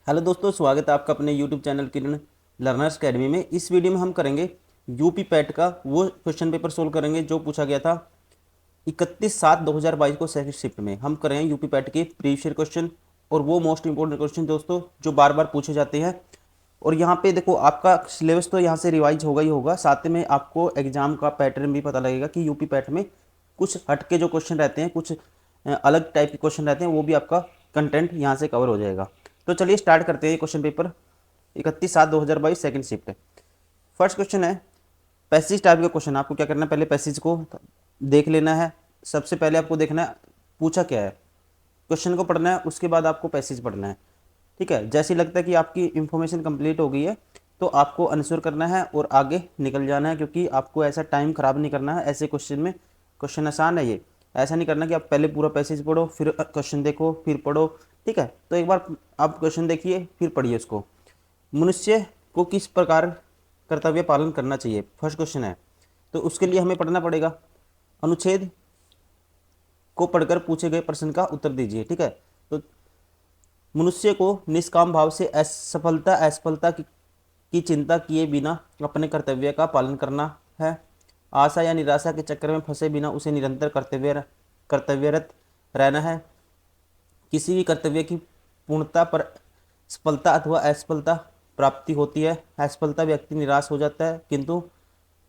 Hello दोस्तों, स्वागत है आपका अपने यूट्यूब चैनल किरण लर्नर्स अकेडमी में। इस वीडियो में हम करेंगे यूपी पैट का वो क्वेश्चन पेपर सोल्व करेंगे जो पूछा गया था 31/7/2022 को सेकंड शिफ्ट में। हम करेंगे यूपी पैट के प्रीवियस ईयर क्वेश्चन और वो मोस्ट इंपॉर्टेंट क्वेश्चन दोस्तों जो बार बार पूछे जाते हैं। और यहाँ पे देखो, आपका सिलेबस तो यहाँ से रिवाइज होगा ही होगा, साथ में आपको एग्जाम का पैटर्न भी पता लगेगा कि यूपी पैट में कुछ हटके जो क्वेश्चन रहते हैं, कुछ अलग टाइप के क्वेश्चन रहते हैं, वो भी आपका कंटेंट यहाँ से कवर हो जाएगा। तो चलिए स्टार्ट करते हैं question paper 31/7/2022 second shift. First question है पैसेज टाइप का क्वेश्चन। आपको क्या करना है, पहले पैसेज को देख लेना है। सबसे पहले आपको देखना है पूछा क्या है, क्वेश्चन को पढ़ना है, उसके बाद आपको पैसेज पढ़ना है। ठीक है, जैसे ही लगता है कि आपकी इंफॉर्मेशन कंप्लीट हो गई है तो आपको आंसर करना है और आगे निकल जाना है, क्योंकि आपको ऐसा टाइम खराब नहीं करना है ऐसे क्वेश्चन में। क्वेश्चन आसान है ये, ऐसा नहीं करना कि आप पहले पूरा पैसेज पढ़ो फिर क्वेश्चन देखो फिर पढ़ो। ठीक है, तो एक बार आप क्वेश्चन देखिए फिर पढ़िए उसको। मनुष्य को किस प्रकार कर्तव्य पालन करना चाहिए, फर्स्ट क्वेश्चन है। तो उसके लिए हमें पढ़ना पड़ेगा, अनुच्छेद को पढ़कर पूछे गए प्रश्न का उत्तर दीजिए। ठीक है, तो मनुष्य को निष्काम भाव से असफलता असफलता की चिंता किए बिना अपने कर्तव्य का पालन करना है। आशा या निराशा के चक्कर में फंसे बिना उसे निरंतर कर्तव्यरत रहना है। किसी भी कर्तव्य की पूर्णता पर सफलता अथवा असफलता प्राप्ति होती है। असफलता व्यक्ति निराश हो जाता है, किंतु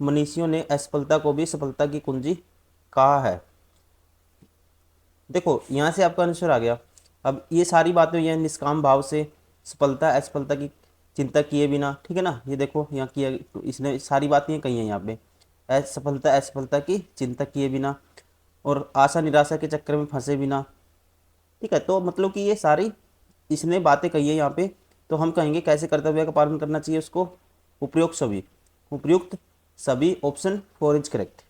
मनीषियों ने असफलता को भी सफलता की कुंजी कहा है। देखो यहाँ से आपका आंसर आ गया। अब ये सारी बातें ये निष्काम भाव से सफलता असफलता की चिंता किए बिना, ठीक है ना, ये देखो यहाँ किया, तो इसने सारी बातें कही हैं यहाँ पे, असफलता असफलता की चिंता किए बिना और आशा निराशा के चक्कर में फंसे बिना। ठीक है, तो मतलब कि ये सारी इसने बातें कही है यहाँ पे। तो हम कहेंगे कैसे कर्तव्य का पालन करना चाहिए उसको, उपयुक्त सभी ऑप्शन 4 इज करेक्ट।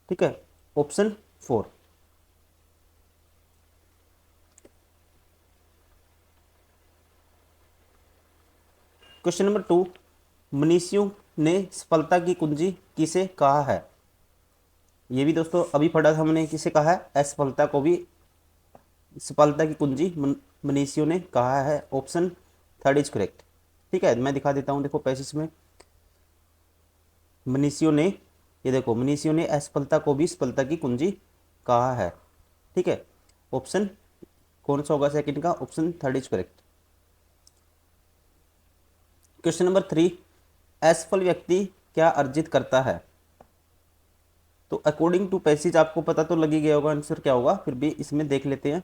ठीक है, ऑप्शन 4। क्वेश्चन नंबर 2, मनीषियों ने सफलता की कुंजी किसे कहा है। ये भी दोस्तों अभी पढ़ा था हमने, किसे कहा है, असफलता को भी सफलता की कुंजी मनीषियों ने कहा है। Option 3 is correct. ठीक है, मैं दिखा देता हूँ, देखो पैसेज में मनीषियों ने, ये देखो मनीषियों ने असफलता को भी सफलता की कुंजी कहा है। ठीक है, ऑप्शन कौन सा होगा सेकंड का, option 3 is correct. Question number 3, असफल व्यक्ति क्या अर्जित करता है। तो अकॉर्डिंग टू पैसेज आपको पता तो लग ही गया होगा आंसर क्या होगा, फिर भी इसमें देख लेते हैं।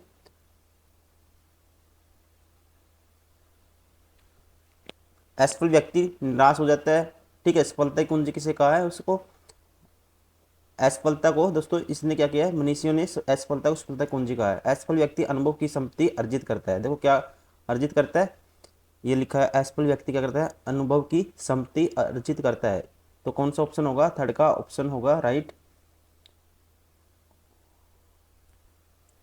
असफल व्यक्ति निराश हो जाता है। ठीक है, सफलता की कुंजी किसे कहा है उसको, असफलता को दोस्तों इसने क्या किया है, मनीषियों ने असफलता को सफलता की कुंजी कहा है। असफल व्यक्ति अनुभव की संपत्ति अर्जित करता है। देखो क्या अर्जित करता है, ये लिखा है असफल व्यक्ति क्या करता है, अनुभव की संपत्ति अर्जित करता है। तो कौन सा ऑप्शन होगा, थर्ड का ऑप्शन होगा राइट,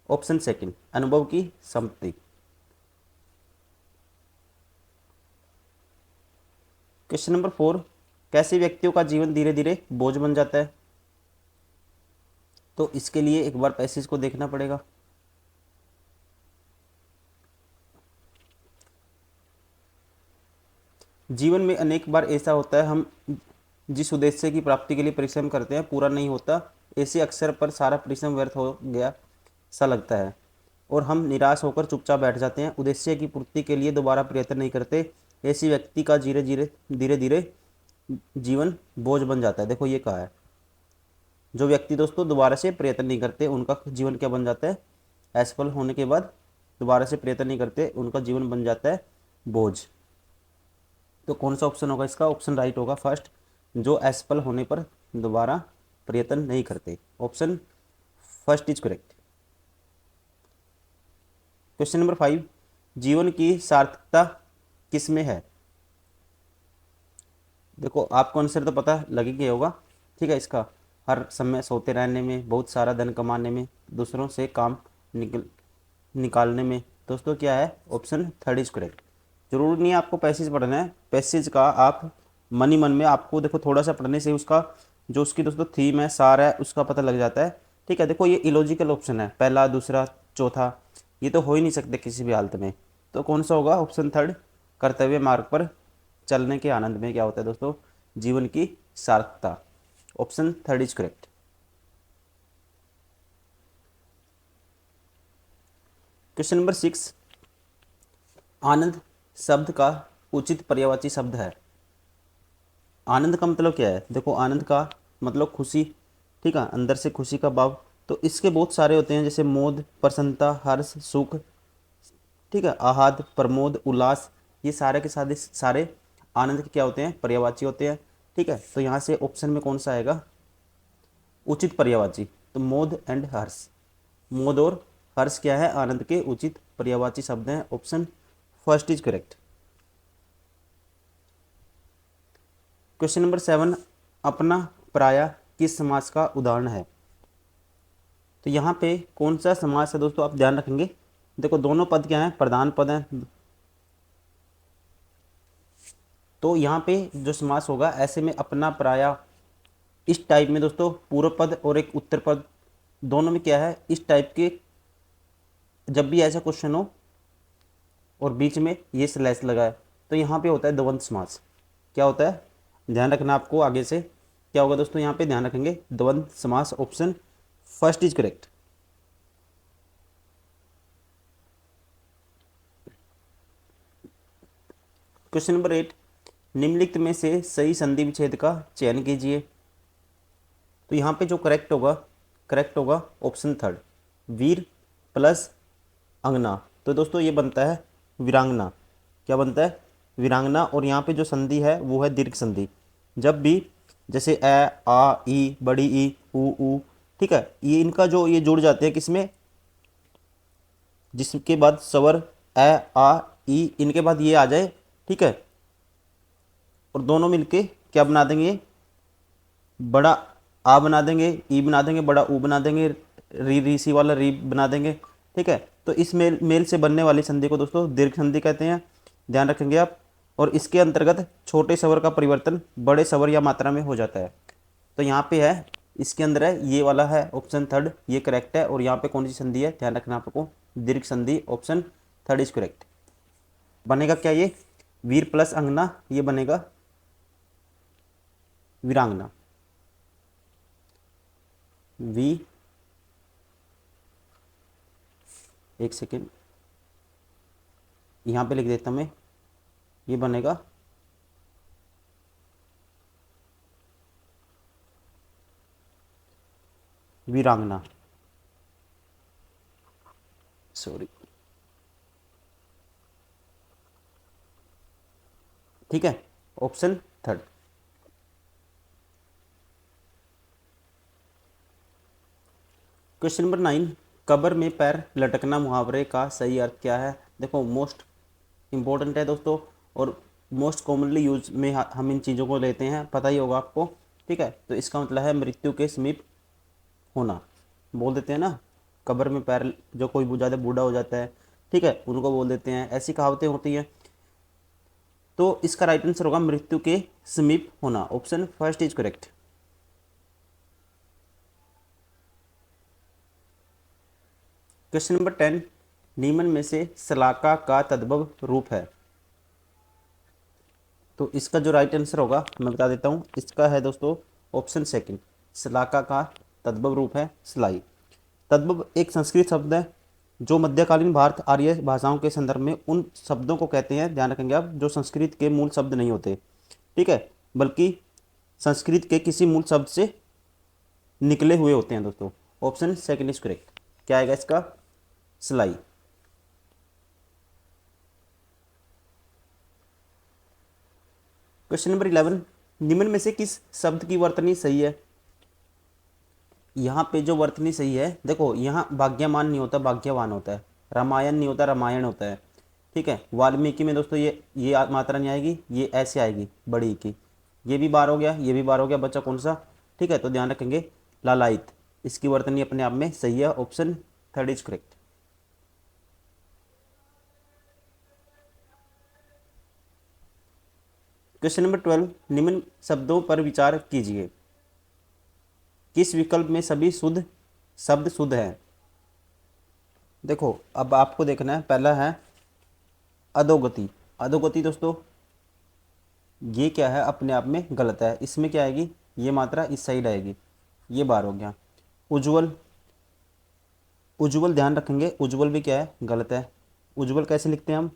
ऑप्शन सेकंड, अनुभव की संपत्ति। क्वेश्चन नंबर 4, कैसे व्यक्तियों का जीवन धीरे धीरे बोझ बन जाता है। तो इसके लिए एक बार पैसेज को देखना पड़ेगा। जीवन में अनेक बार ऐसा होता है, हम जिस उद्देश्य की प्राप्ति के लिए परिश्रम करते हैं पूरा नहीं होता। ऐसे अक्सर पर सारा परिश्रम व्यर्थ हो गया सा लगता है और हम निराश होकर चुपचाप बैठ जाते हैं। उद्देश्य की पूर्ति के लिए दोबारा प्रयत्न नहीं करते। ऐसी व्यक्ति का धीरे धीरे धीरे धीरे जीवन बोझ बन जाता है। देखो ये कहा है, जो व्यक्ति दोस्तों दोबारा से प्रयत्न नहीं करते उनका जीवन क्या बन जाता है, असफल होने के बाद दोबारा से प्रयत्न नहीं करते उनका जीवन बन जाता है बोझ। तो कौन सा ऑप्शन होगा इसका, ऑप्शन राइट होगा फर्स्ट, जो असफल होने पर दोबारा प्रयत्न नहीं करते, option first is correct. Question number 5, जीवन की सार्थकता किस में है। देखो आपको आंसर तो पता लग ही गया होगा। ठीक है, इसका हर समय सोते रहने में, बहुत सारा धन कमाने में, दूसरों से काम निकालने में। दोस्तों क्या है, ऑप्शन 3 इज करेक्ट। जरूरी नहीं है आपको पैसेज पढ़ना है, पैसेज का आप मन ही मन में, आपको देखो थोड़ा सा पढ़ने से उसका जो उसकी दोस्तों थीम है, सार है, उसका पता लग जाता है। ठीक है, देखो ये इलॉजिकल ऑप्शन है, पहला दूसरा चौथा, ये तो हो ही नहीं सकते किसी भी हालत में। तो कौन सा होगा ऑप्शन थर्ड, कर्तव्य मार्ग पर चलने के आनंद में क्या होता है दोस्तों, जीवन की सार्थकता। Option third is correct. Question number 6, आनंद शब्द का उचित पर्यायवाची शब्द है। आनंद का मतलब क्या है, देखो आनंद का मतलब खुशी, ठीक है, अंदर से खुशी का भाव। तो इसके बहुत सारे होते हैं, जैसे मोद, प्रसन्नता, हर्ष, सुख, ठीक है, आहत, प्रमोद, उल्लास, ये सारे के सारे सारे आनंद के क्या होते हैं, पर्यायवाची होते हैं। ठीक है, तो यहाँ से ऑप्शन में कौन सा आएगा, उचित पर्यायवाची, तो मोद एंड हर्ष। मोद और हर्ष क्या है, आनंद के उचित पर्यायवाची शब्द हैं। Option first is correct. Question number 7, अपना पराया किस समास का उदाहरण है। तो यहाँ पे कौन सा समास है दोस्तों, आप ध्यान रखेंगे। देखो दोनों पद क्या हैं, प्रधान पद हैं। तो यहाँ पे जो समास होगा ऐसे में अपना पराया, इस टाइप में दोस्तों पूर्व पद और एक उत्तर पद दोनों में क्या है, इस टाइप के जब भी ऐसा क्वेश्चन हो और बीच में ये स्लैश लगा है तो यहाँ पे होता है द्वंद्व समास। क्या होता है, ध्यान रखना आपको, आगे से क्या होगा दोस्तों, यहाँ पे ध्यान रखेंगे द्वंद्व समास। Option first is correct. Question number 8, निम्नलिखित में से सही संधि विच्छेद का चयन कीजिए। तो यहाँ पे जो करेक्ट होगा ऑप्शन थर्ड, वीर प्लस अंगना। तो दोस्तों ये बनता है वीरांगना। क्या बनता है, वीरांगना। और यहाँ पे जो संधि है वो है दीर्घ संधि। जब भी जैसे ए, आ, ई, बड़ी ई, ऊ, ठीक है, ये इनका जो ये जुड़ जाते हैं किसमें, जिसके बाद स्वर ए, आ, ई, इनके बाद ये आ जाए, ठीक है, और दोनों मिलके क्या बना देंगे, बड़ा आ बना देंगे, ई बना देंगे, बड़ा ऊ बना देंगे, री सी वाला री बना देंगे। ठीक है, तो इस मेल से बनने वाली संधि को दोस्तों दीर्घ संधि कहते हैं, ध्यान रखेंगे आप। और इसके अंतर्गत छोटे स्वर का परिवर्तन बड़े स्वर या मात्रा में हो जाता है। तो यहाँ पे है, इसके अंदर है, ये वाला है ऑप्शन थर्ड, ये करेक्ट है। और यहाँ पे कौन सी संधि है, ध्यान रखना आपको, दीर्घ संधि। Option third is correct. बनेगा क्या ये, वीर प्लस अंगना, ये बनेगा वीरांगना। वी, एक सेकेंड यहाँ पे लिख देता मैं, ये बनेगा वीरांगना, सॉरी। ठीक है, ऑप्शन थर्ड। क्वेश्चन नंबर 9, कब्र में पैर लटकना मुहावरे का सही अर्थ क्या है। देखो मोस्ट इम्पोर्टेंट है दोस्तों, और मोस्ट कॉमनली यूज में हम इन चीज़ों को लेते हैं, पता ही होगा आपको। ठीक है, तो इसका मतलब है मृत्यु के समीप होना। बोल देते हैं ना, कब्र में पैर, जो कोई बहुत ज़्यादा बूढ़ा हो जाता है, ठीक है, उनको बोल देते हैं, ऐसी कहावतें होती हैं। तो इसका राइट आंसर होगा मृत्यु के समीप होना। Option first is correct. Question number 10, निम्न में से शलाका का तद्भव रूप है। तो इसका जो राइट आंसर होगा मैं बता देता हूँ, इसका है दोस्तों ऑप्शन सेकंड, शलाका का तद्भव रूप है सिलाई। तद्भव एक संस्कृत शब्द है जो मध्यकालीन भारत आर्य भाषाओं के संदर्भ में उन शब्दों को कहते हैं, ध्यान रखेंगे आप, जो संस्कृत के मूल शब्द नहीं होते, ठीक है, बल्कि संस्कृत के किसी मूल शब्द से निकले हुए होते हैं दोस्तों। Option second is correct. क्या आएगा इसका, सिलाई। क्वेश्चन नंबर 11, निम्न में से किस शब्द की वर्तनी सही है। यहाँ पे जो वर्तनी सही है, देखो यहाँ भाग्यमान नहीं होता, भाग्यवान होता है। रामायण नहीं होता, रामायण होता है। ठीक है, वाल्मीकि में दोस्तों ये मात्रा नहीं आएगी, ये ऐसे आएगी बड़ी की। ये भी बार हो गया, ये भी बार हो गया, बच्चा कौन सा। ठीक है, तो ध्यान रखेंगे लालायित, इसकी वर्तनी अपने आप में सही है। Option third is correct. Question number 12, निम्न शब्दों पर विचार कीजिए। किस विकल्प में सभी शुद्ध शब्द शुद्ध हैं। देखो अब आपको देखना है, पहला है अधोगति। अधोगति दोस्तों ये क्या है, अपने आप में गलत है। इसमें क्या आएगी, ये मात्रा इस साइड आएगी, ये बार हो गया। उज्ज्वल, उज्ज्वल ध्यान रखेंगे, उज्ज्वल भी क्या है, गलत है। उज्ज्वल कैसे लिखते हैं हम,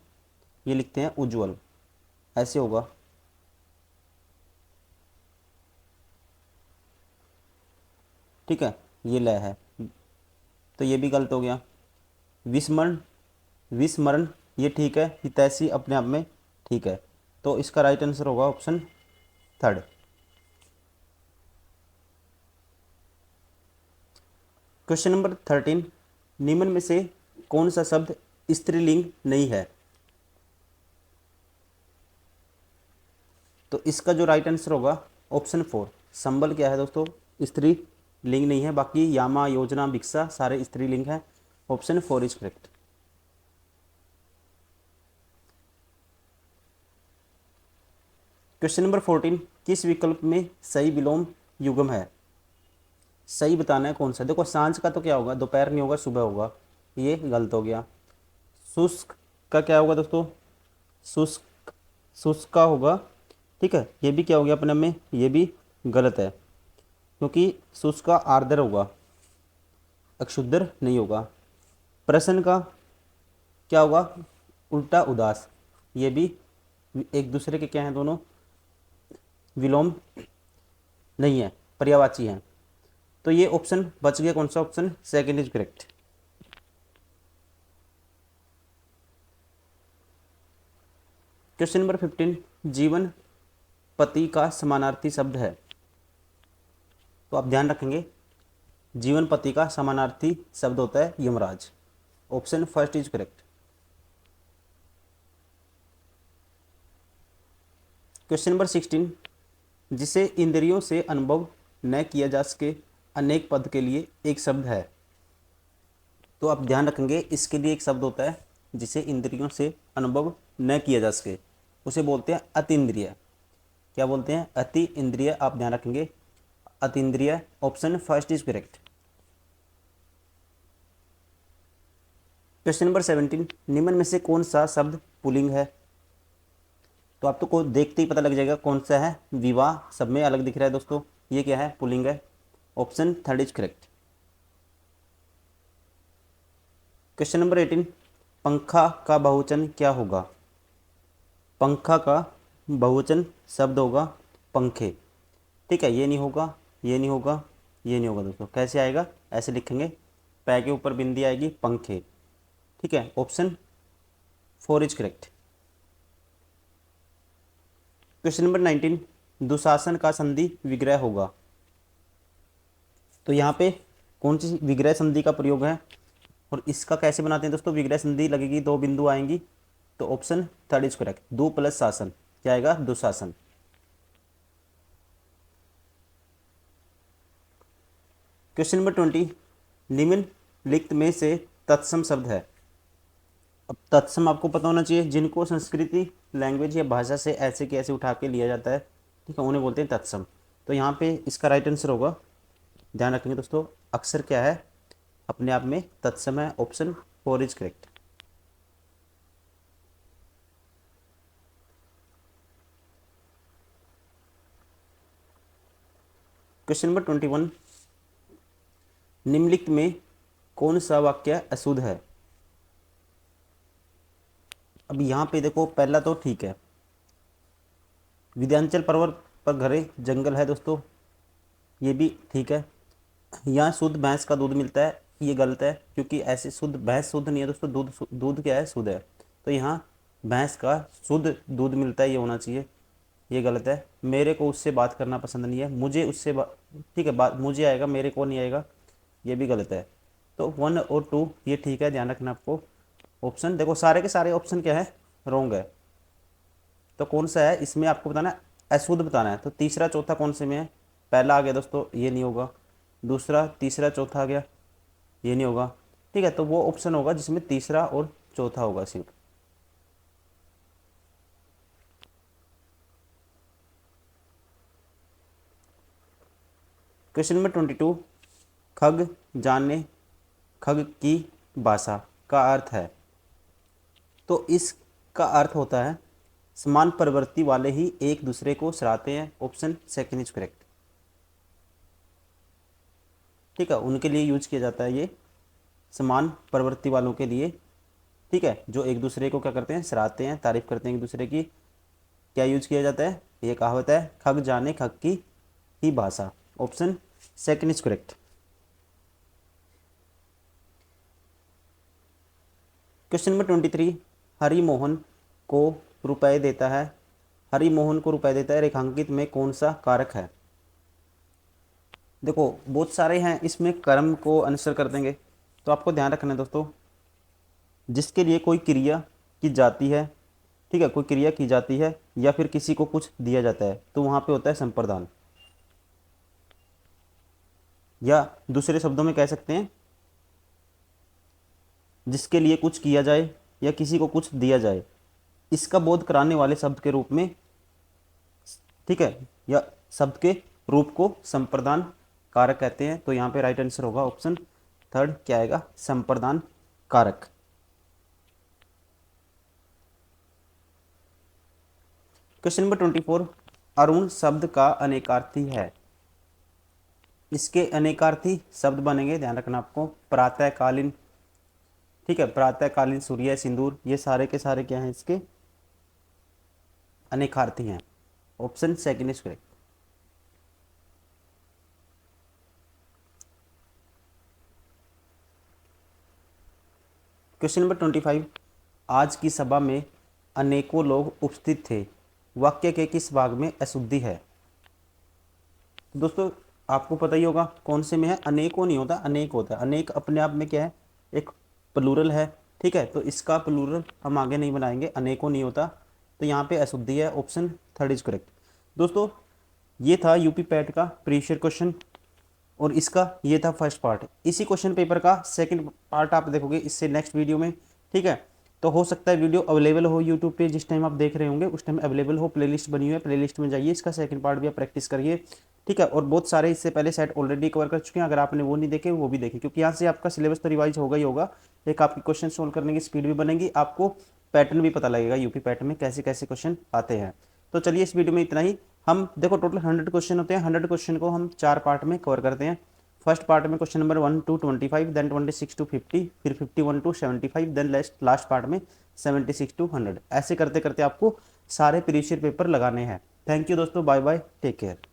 ये लिखते हैं उज्ज्वल, ऐसे होगा। ठीक है, ये लय है, तो ये भी गलत हो गया। विस्मरण, विस्मरण ये ठीक है, हितैषी अपने आप में ठीक है। तो इसका राइट आंसर होगा ऑप्शन थर्ड। क्वेश्चन नंबर 13, निम्न में से कौन सा शब्द स्त्रीलिंग नहीं है। तो इसका जो राइट आंसर होगा ऑप्शन 4, संबल क्या है दोस्तों, स्त्री लिंग नहीं है। बाकी यामा, योजना, भिक्षा सारे स्त्रीलिंग है। Option 4 is correct. Question number 14, किस विकल्प में सही विलोम युग्म है। सही बताना है कौन सा। देखो सांझ का तो क्या होगा, दोपहर नहीं होगा, सुबह होगा, ये गलत हो गया। शुष्क का क्या होगा दोस्तों, शुष्क, शुष्क का होगा। ठीक है, ये भी क्या हो गया अपने में, ये भी गलत है, क्योंकि शुष्क का आर्द्र होगा, अक्षुद्र नहीं होगा। प्रश्न का क्या होगा, उल्टा उदास। ये भी एक दूसरे के क्या हैं, दोनों विलोम नहीं है, पर्यायवाची हैं। तो ये ऑप्शन बच गया, कौन सा option, second is correct. Question number 15, जीवन पति का समानार्थी शब्द है। तो आप ध्यान रखेंगे, जीवन पति का समानार्थी शब्द होता है Yamraj. Option first is correct. Question number 16, जिसे इंद्रियों से अनुभव न किया जा सके अनेक पद के लिए एक शब्द है। तो आप ध्यान रखेंगे, इसके लिए एक शब्द होता है जिसे इंद्रियों से अनुभव न किया जा सके, उसे बोलते हैं अतीन्द्रिय। क्या बोलते हैं, अति इंद्रिय। आप ध्यान रखेंगे, अतीन्द्रिय। Option first is correct. Question number 17, निम्न में से कौन सा शब्द पुल्लिंग है। तो आप तो को देखते ही पता लग जाएगा कौन सा है, विवाह, सब में अलग दिख रहा है दोस्तों, ये क्या है, पुल्लिंग है। Option third is correct. Question number 18, पंखा का बहुवचन क्या होगा। पंखा का बहुवचन शब्द होगा पंखे। ठीक है, ये नहीं होगा, ये नहीं होगा, ये नहीं होगा दोस्तों। कैसे आएगा, ऐसे लिखेंगे, पै के ऊपर बिंदी आएगी, पंखे। ठीक है, option 4 is correct. Question number 19, Dushasan का संधि विग्रह होगा। तो यहाँ पे कौन सी विग्रह संधि का प्रयोग है और इसका कैसे बनाते हैं दोस्तों। विग्रह संधि लगेगी, दो बिंदु आएंगी, तो ऑप्शन थर्ड इज करेक्ट। दो प्लस शासन, क्या आएगा, दुशासन। क्वेश्चन नंबर 20, निम्नलिखित में से तत्सम शब्द है। अब तत्सम आपको पता होना चाहिए, जिनको संस्कृति, लैंग्वेज या भाषा से ऐसे के ऐसे उठा के लिया जाता है, ठीक है, उन्हें बोलते हैं तत्सम। तो यहाँ पे इसका राइट आंसर होगा, ध्यान रखेंगे दोस्तों, अक्षर क्या है, अपने आप में तत्सम है। Option 4 is correct. Question number 21, निम्नलिखित में कौन सा वाक्य अशुद्ध है। अब यहाँ पे देखो, पहला तो ठीक है, विंध्याचल पर्वत पर घरे जंगल है दोस्तों, ये भी ठीक है। यहाँ शुद्ध भैंस का दूध मिलता है, ये गलत है, क्योंकि ऐसे शुद्ध भैंस शुद्ध नहीं है दोस्तों, दूध दूध क्या है, शुद्ध है। तो यहाँ भैंस का शुद्ध दूध मिलता है, ये होना चाहिए, ये गलत है। मेरे को उससे बात करना पसंद नहीं है, मुझे उससे ठीक है, बात मुझे आएगा, मेरे को नहीं आएगा, ये भी गलत है। तो 1 और 2 ये ठीक है, ध्यान रखना आपको। ऑप्शन देखो, सारे के सारे ऑप्शन क्या है, रॉन्ग है। तो कौन सा है इसमें आपको बताना है, अशुद्ध बताना है। तो तीसरा चौथा कौन से में है, पहला आ गया दोस्तों, ये नहीं होगा। दूसरा, तीसरा, चौथा आ गया, ये नहीं होगा। ठीक है, तो वो ऑप्शन होगा जिसमें तीसरा और चौथा होगा सिर्फ। क्वेश्चन नंबर 22, खग जानने, खग की भाषा का अर्थ है। तो इस इसका अर्थ होता है समान प्रवृत्ति वाले ही एक दूसरे को सराहते हैं। Option second is correct. ठीक है, उनके लिए यूज किया जाता है ये, समान प्रवृत्ति वालों के लिए। ठीक है, जो एक दूसरे को क्या करते हैं, सराहते हैं, तारीफ करते हैं एक दूसरे की। क्या यूज किया जाता है, ये कहावत है, खग जाने खग की ही भाषा। Option second is correct. Question number 23, Hari Mohan को रुपए देता है। हरि मोहन को रुपए देता है, रेखांकित में कौन सा कारक है। देखो बहुत सारे हैं, इसमें कर्म को आंसर कर देंगे, तो आपको ध्यान रखना है दोस्तों, जिसके लिए कोई क्रिया की जाती है, ठीक है, कोई क्रिया की जाती है या फिर किसी को कुछ दिया जाता है, तो वहाँ पे होता है संप्रदान। या दूसरे शब्दों में कह सकते हैं, जिसके लिए कुछ किया जाए या किसी को कुछ दिया जाए, इसका बोध कराने वाले शब्द के रूप में, ठीक है, या शब्द के रूप को संप्रदान कारक कहते हैं। तो यहाँ पे राइट आंसर होगा ऑप्शन थर्ड, क्या आएगा, संप्रदान कारक। क्वेश्चन नंबर 24, अरुण शब्द का अनेकार्थी है। इसके अनेकार्थी शब्द बनेंगे, ध्यान रखना आपको, प्रातःकालीन, ठीक है, प्रातःकालीन, सूर्य, सिंदूर, ये सारे के सारे क्या हैं, इसके अनेकार्थी हैं। Option second is correct. Question number 25, आज की सभा में अनेकों लोग उपस्थित थे, वाक्य के किस भाग में अशुद्धि है। तो दोस्तों आपको पता ही होगा कौन से में है, अनेकों नहीं होता, अनेक होता है। अनेक अपने आप में क्या है, एक प्लूरल है, ठीक है, तो इसका प्लूरल हम आगे नहीं बनाएंगे, अनेकों नहीं होता, तो यहाँ पे अशुद्धि है। Option third is correct. दोस्तों ये था यूपी पैट का प्रीवियस क्वेश्चन, और इसका ये था फर्स्ट पार्ट। इसी क्वेश्चन पेपर का सेकंड पार्ट आप देखोगे इससे नेक्स्ट वीडियो में, ठीक है। तो हो सकता है वीडियो अवेलेबल हो यूट्यूब पे, जिस टाइम आप देख रहे होंगे उस टाइम अवेलेबल हो, प्लेलिस्ट बनी हुई है, प्लेलिस्ट में जाइए, इसका सेकंड पार्ट भी आप प्रैक्टिस करिए, ठीक है। और बहुत सारे इससे पहले सेट ऑलरेडी कवर कर चुके हैं, अगर आपने वो नहीं देखे वो भी देखें, क्योंकि यहाँ से आपका सिलेबस तो रिवाइज होगा ही होगा, एक आपकी क्वेश्चन सोल्व करने की स्पीड भी बनेगी, आपको पैटर्न भी पता लगेगा यूपी पैटर्न में कैसे कैसे क्वेश्चन आते हैं। तो चलिए इस वीडियो में इतना ही। हम देखो टोटल 100 क्वेश्चन होते हैं, 100 क्वेश्चन को हम 4 पार्ट में कवर करते हैं। फर्स्ट पार्ट में question number 1 to 25, then 26 to 50, फिर 51 to 75, देन लास्ट पार्ट में 76 to 100। ऐसे करते करते आपको सारे प्रीवियस पेपर लगाने हैं। थैंक यू दोस्तों, बाय बाय, टेक केयर।